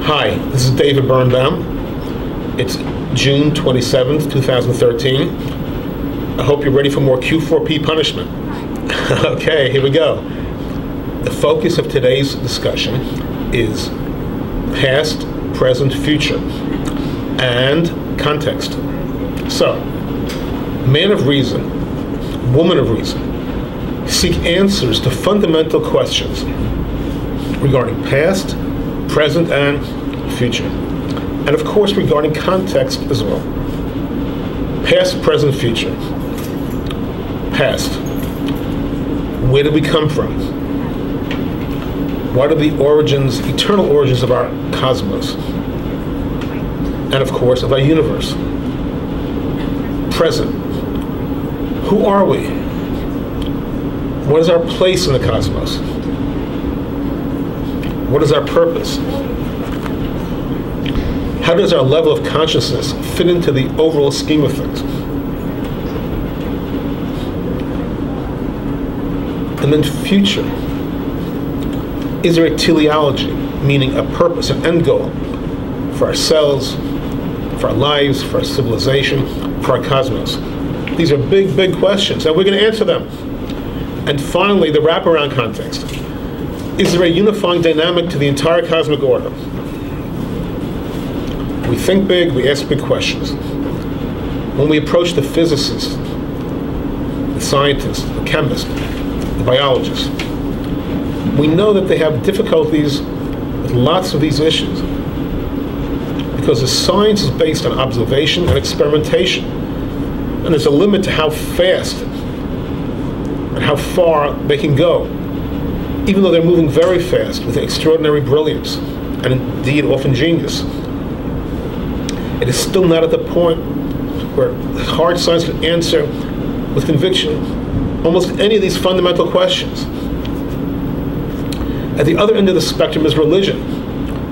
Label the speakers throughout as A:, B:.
A: Hi, this is David Birnbaum. It's June 27th, 2013. I hope you're ready for more Q4P punishment. Okay, here we go. The focus of today's discussion is past, present, future, and context. So, man of reason, woman of reason, seek answers to fundamental questions regarding past, present, and future. And of course, regarding context as well. Past, present, future. Past. Where did we come from? What are the origins, eternal origins of our cosmos? And of course, of our universe. Present. Who are we? What is our place in the cosmos? What is our purpose? How does our level of consciousness fit into the overall scheme of things? And then future. Is there a teleology, meaning a purpose, an end goal for ourselves, for our lives, for our civilization, for our cosmos? These are big, big questions, and we're going to answer them. And finally, the wraparound context. Is there a unifying dynamic to the entire cosmic order? We think big, we ask big questions. When we approach the physicists, the scientists, the chemists, the biologists, we know that they have difficulties with lots of these issues because the science is based on observation and experimentation. And there's a limit to how fast and how far they can go, even though they're moving very fast with extraordinary brilliance and indeed often genius. It is still not at the point where hard science can answer with conviction almost any of these fundamental questions. At the other end of the spectrum is religion,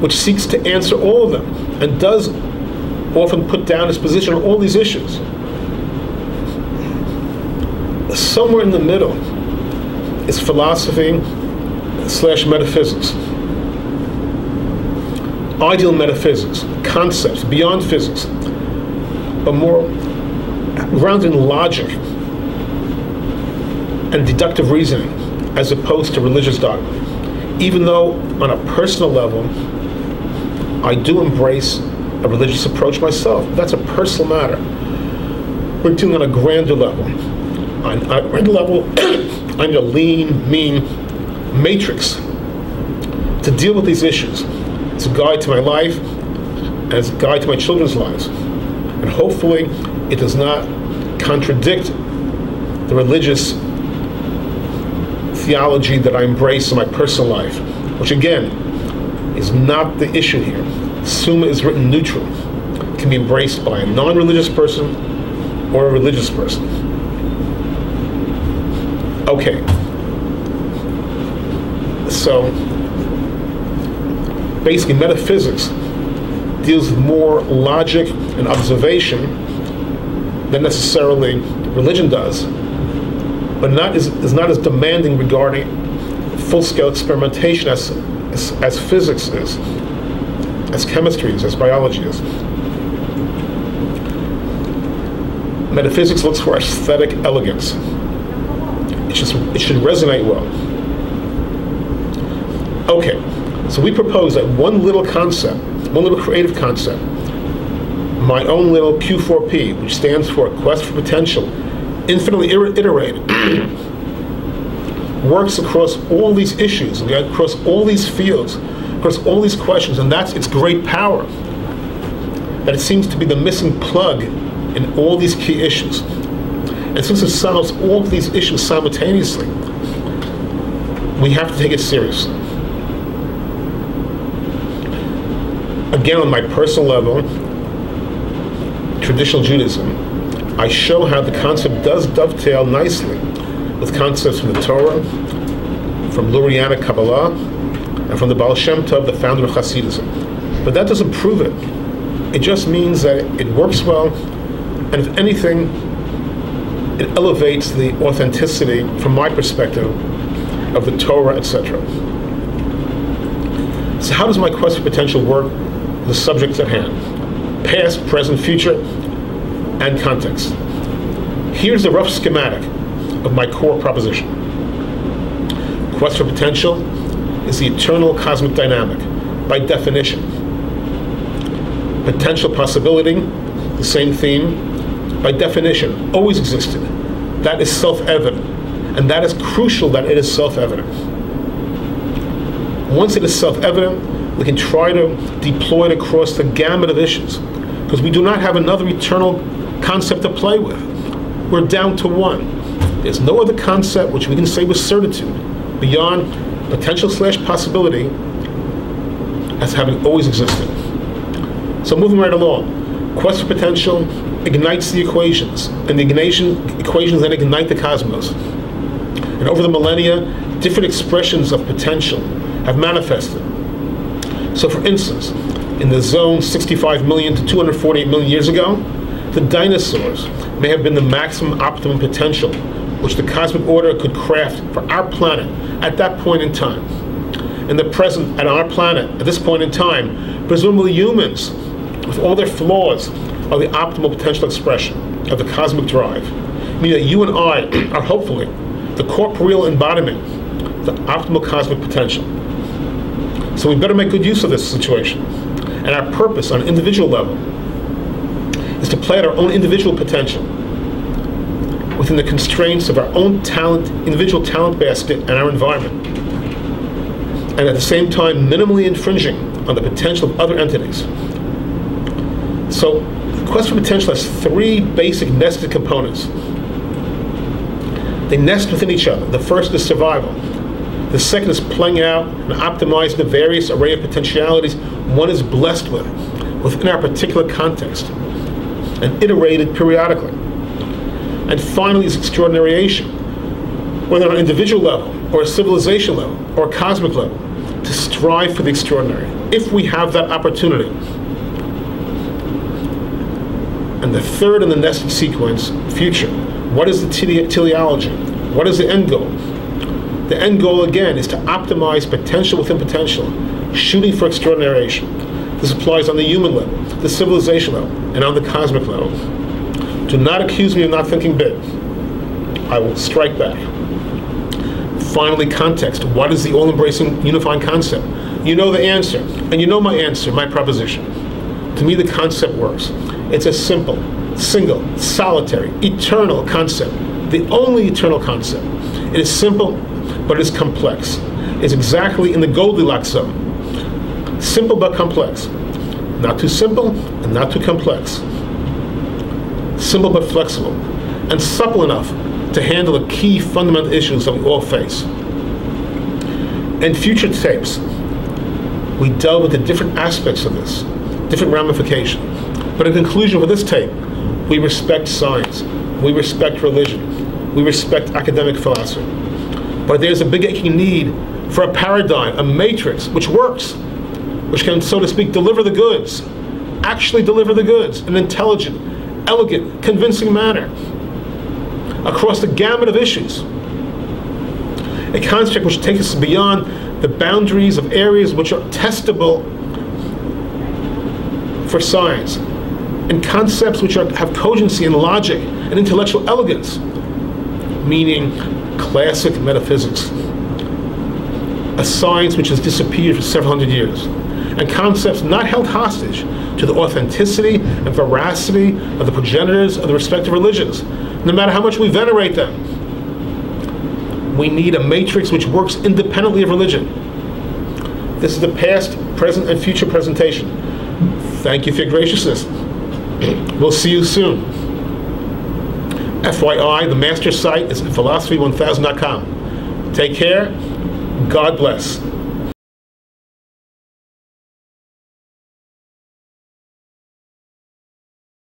A: which seeks to answer all of them and does often put down its position on all these issues. Somewhere in the middle is philosophy / metaphysics. Ideal metaphysics, concepts beyond physics, but more grounded in logic and deductive reasoning as opposed to religious dogma. Even though on a personal level, I do embrace a religious approach myself. That's a personal matter. We're dealing on a grander level. On a grander level, I need a lean, mean matrix to deal with these issues. It's a guide to my life, and it's a guide to my children's lives. And hopefully, it does not contradict the religious theology that I embrace in my personal life, which again, is not the issue here. Summa is written neutral. It can be embraced by a non-religious person or a religious person. Okay. So, basically, metaphysics deals with more logic and observation than necessarily religion does, but is not as demanding regarding full-scale experimentation as physics is, as chemistry is, as biology is. Metaphysics looks for aesthetic elegance. It should resonate well. Okay, so we propose that one little concept, one little creative concept, my own little Q4P, which stands for Quest for Potential, infinitely iterated, works across all these issues, across all these fields, across all these questions, and that's its great power. That it seems to be the missing plug in all these key issues. And since it solves all of these issues simultaneously, we have to take it seriously. Again, on my personal level, traditional Judaism, I show how the concept does dovetail nicely with concepts from the Torah, from Lurianic Kabbalah, and from the Baal Shem Tov, the founder of Hasidism. But that doesn't prove it. It just means that it works well, and if anything, it elevates the authenticity, from my perspective, of the Torah, etc. So how does my quest for potential work with the subjects at hand? Past, present, future, and context. Here's the rough schematic of my core proposition. Quest for potential is the eternal cosmic dynamic, by definition. Potential possibility, the same theme, by definition, always existed. That is self-evident, and that is crucial that it is self-evident. Once it is self-evident, we can try to deploy it across the gamut of issues, because we do not have another eternal concept to play with. We're down to one. There's no other concept which we can say with certitude beyond potential/possibility as having always existed. So moving right along, quest for potential ignites the equations, and the equations then ignite the cosmos. And over the millennia, different expressions of potential have manifested. So for instance, in the zone 65 million to 248 million years ago, the dinosaurs may have been the maximum optimum potential which the cosmic order could craft for our planet at that point in time. In the present, at our planet, at this point in time, presumably humans, with all their flaws, are the optimal potential expression of the cosmic drive, meaning that you and I are hopefully the corporeal embodiment, the optimal cosmic potential. So we better make good use of this situation. And our purpose on an individual level is to play out our own individual potential within the constraints of our own talent, individual talent basket, and our environment, and at the same time minimally infringing on the potential of other entities. So the quest for potential has three basic nested components. They nest within each other. The first is survival. The second is playing out and optimizing the various array of potentialities one is blessed with within our particular context, and iterated periodically. And finally is extraordinariation, whether on an individual level, or a civilization level, or a cosmic level, to strive for the extraordinary, if we have that opportunity. And the third in the nested sequence, future. What is the teleology? What is the end goal? The end goal, again, is to optimize potential within potential, shooting for extraordinariation. This applies on the human level, the civilization level, and on the cosmic level. Do not accuse me of not thinking big. I will strike back. Finally, context. What is the all-embracing, unifying concept? You know the answer, and you know my answer, my proposition. To me, the concept works. It's a simple, single, solitary, eternal concept, the only eternal concept. It is simple, but it is complex. It's exactly in the Goldilocks zone. Simple but complex. Not too simple and not too complex. Simple but flexible, and supple enough to handle the key fundamental issues that we all face. In future tapes, we delve into different aspects of this, different ramifications. But in conclusion for this tape, we respect science, we respect religion, we respect academic philosophy. But there's a big aching need for a paradigm, a matrix, which works, which can, so to speak, deliver the goods, actually deliver the goods in an intelligent, elegant, convincing manner across the gamut of issues. A construct which takes us beyond the boundaries of areas which are testable for science, and concepts which have cogency and logic and intellectual elegance, meaning classic metaphysics, a science which has disappeared for several hundred years, and concepts not held hostage to the authenticity and veracity of the progenitors of the respective religions, no matter how much we venerate them. We need a matrix which works independently of religion. This is the past, present, and future presentation. Thank you for your graciousness. We'll see you soon. FYI, the master site is philosophy1000.com. Take care. God bless.